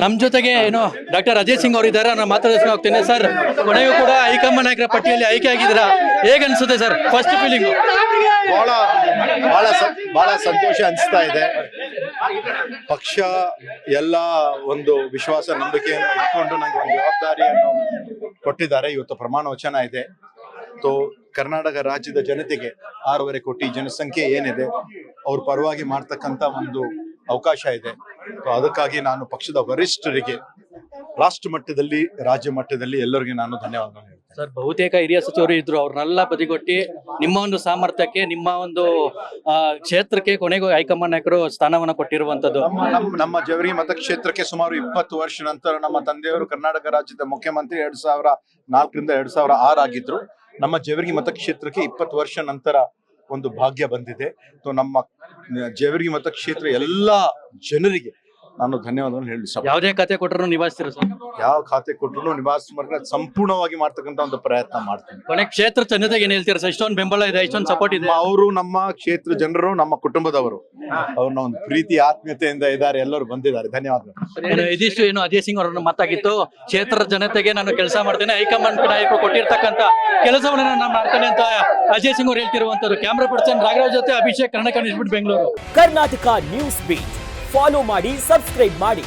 ನಮ್ಮ ಜೊತೆಗೆ ಏನು ಡಾಕ್ಟರ್ ಅಜಯ್ ಸಿಂಗ್ ಅವರು ಇದ್ದಾರೆ. ನಾನು ಮಾತಾಡಿಸ್ಕೊಂಡು ಹೋಗ್ತೇನೆ. ಸರ್, ಕೊನೆಗೂ ಕೂಡ ಹೈಕಮಾಂಡ್ ನಾಯಕರ ಪಟ್ಟಿಯಲ್ಲಿ ಆಯ್ಕೆ ಆಗಿದ್ದೀರಾ, ಹೇಗೆ ಅನ್ಸುತ್ತೆ ಸರ್? ಫಸ್ಟ್ ಫೀಲಿಂಗು ಬಹಳ ಸಂತೋಷ ಅನಿಸ್ತಾ ಇದೆ. ಪಕ್ಷ ಎಲ್ಲ ಒಂದು ವಿಶ್ವಾಸ ನಂಬಿಕೆಯನ್ನು ಇಟ್ಕೊಂಡು ನನಗೆ ಒಂದು ಜವಾಬ್ದಾರಿಯನ್ನು ಕೊಟ್ಟಿದ್ದಾರೆ. ಇವತ್ತು ಪ್ರಮಾಣ ವಚನ ಇದೆ. ಕರ್ನಾಟಕ ರಾಜ್ಯದ ಜನತೆಗೆ 6.5 ಕೋಟಿ ಜನಸಂಖ್ಯೆ ಏನಿದೆ ಅವ್ರ ಪರವಾಗಿ ಮಾಡ್ತಕ್ಕಂಥ ಒಂದು ಅವಕಾಶ ಇದೆ. ಅದಕ್ಕಾಗಿ ನಾನು ಪಕ್ಷದ ವರಿಷ್ಠರಿಗೆ ರಾಷ್ಟ್ರ ಮಟ್ಟದಲ್ಲಿ, ರಾಜ್ಯ ಮಟ್ಟದಲ್ಲಿ ಎಲ್ಲರಿಗೂ ನಾನು ಧನ್ಯವಾದಗಳು ಹೇಳ್ತೇನೆ. ಸರ್, ಬಹುತೇಕ ಹಿರಿಯ ಸಚಿವರು ಇದ್ರು, ಅವ್ರನ್ನೆಲ್ಲ ಬದಿಗೊಟ್ಟಿ ನಿಮ್ಮ ಒಂದು ಸಾಮರ್ಥ್ಯಕ್ಕೆ, ನಿಮ್ಮ ಒಂದು ಕ್ಷೇತ್ರಕ್ಕೆ ಕೊನೆಗೂ ಹೈಕಮಾಂಡ್ ನಾಯಕರು ಸ್ಥಾನವನ್ನ ಕೊಟ್ಟಿರುವಂತದ್ದು. ನಮ್ಮ ಜವರಿ ಮತಕ್ಷೇತ್ರಕ್ಕೆ ಸುಮಾರು 20 ವರ್ಷ ನಂತರ ನಮ್ಮ ತಂದೆಯವರು ಕರ್ನಾಟಕ ರಾಜ್ಯದ ಮುಖ್ಯಮಂತ್ರಿ 2004ರಿಂದ 2006 ಆಗಿದ್ರು. ನಮ್ಮ ಜೇವರ್ಗಿ ಮತಕ್ಷೇತ್ರಕ್ಕೆ 20 ವರ್ಷ ನಂತರ ಒಂದು ಭಾಗ್ಯ ಬಂದಿದೆ. ನಮ್ಮ ಜೇವರ್ಗಿ ಮತಕ್ಷೇತ್ರ ಎಲ್ಲಾ ಜನರಿಗೆ ನಾನು ಧನ್ಯವಾದವನ್ನು ಹೇಳಿ. ಯಾವುದೇ ಖಾತೆ ಕೊಟ್ಟರು ನಿಭಾಯಿಸ್ತೀರ ಸರ್? ಯಾವ ಖಾತೆ ಕೊಟ್ಟರು ನಿಭಾಯಿಸುವ ಸಂಪೂರ್ಣವಾಗಿ ಮಾಡ್ತಕ್ಕಂಥ ಒಂದು ಪ್ರಯತ್ನ ಮಾಡ್ತೀನಿ. ಕೊನೆ ಕ್ಷೇತ್ರ ಜನತೆಗೆ ಏನ್ ಹೇಳ್ತೀರಾ ಸರ್? ಇಷ್ಟೊಂದು ಬೆಂಬಲ ಇದೆ, ಇಷ್ಟೊಂದು ಸಪೋರ್ಟ್ ಇದೆ. ಅವರು ನಮ್ಮ ಕ್ಷೇತ್ರ ಜನರು, ನಮ್ಮ ಕುಟುಂಬದವರು, ಅವ್ರನ್ನ ಒಂದು ಪ್ರೀತಿ ಆತ್ಮೀಯತೆಯಿಂದ ಇದ್ದಾರೆ, ಎಲ್ಲರೂ ಬಂದಿದ್ದಾರೆ. ಧನ್ಯವಾದಗಳು. ಇದಿಷ್ಟು ಏನು ಅಜಯ್ ಸಿಂಗ್ ಅವರನ್ನು ಮಾತಾಗಿತ್ತು. ಕ್ಷೇತ್ರದ ಜನತೆಗೆ ನಾನು ಕೆಲಸ ಮಾಡ್ತೇನೆ, ಹೈಕಮಾಂಡ್ ನಾಯಕರು ಕೊಟ್ಟಿರ್ತಕ್ಕಂಥ ಕೆಲಸವನ್ನು ನಾನು ಮಾಡ್ತೇನೆ ಅಂತ ಅಜಯ್ ಸಿಂಗ್ ಅವರು ಹೇಳ್ತಿರುವಂತದ್ದು. ಕ್ಯಾಮ್ರಾ ಪರ್ಸನ್ ರಾಘರಾಜ್ ಜೊತೆ Abhishek, Karnataka news beat, Bengaluru. Karnataka news beat follow ಮಾಡಿ, ಸಬ್ಸ್ಕ್ರೈಬ್ ಮಾಡಿ.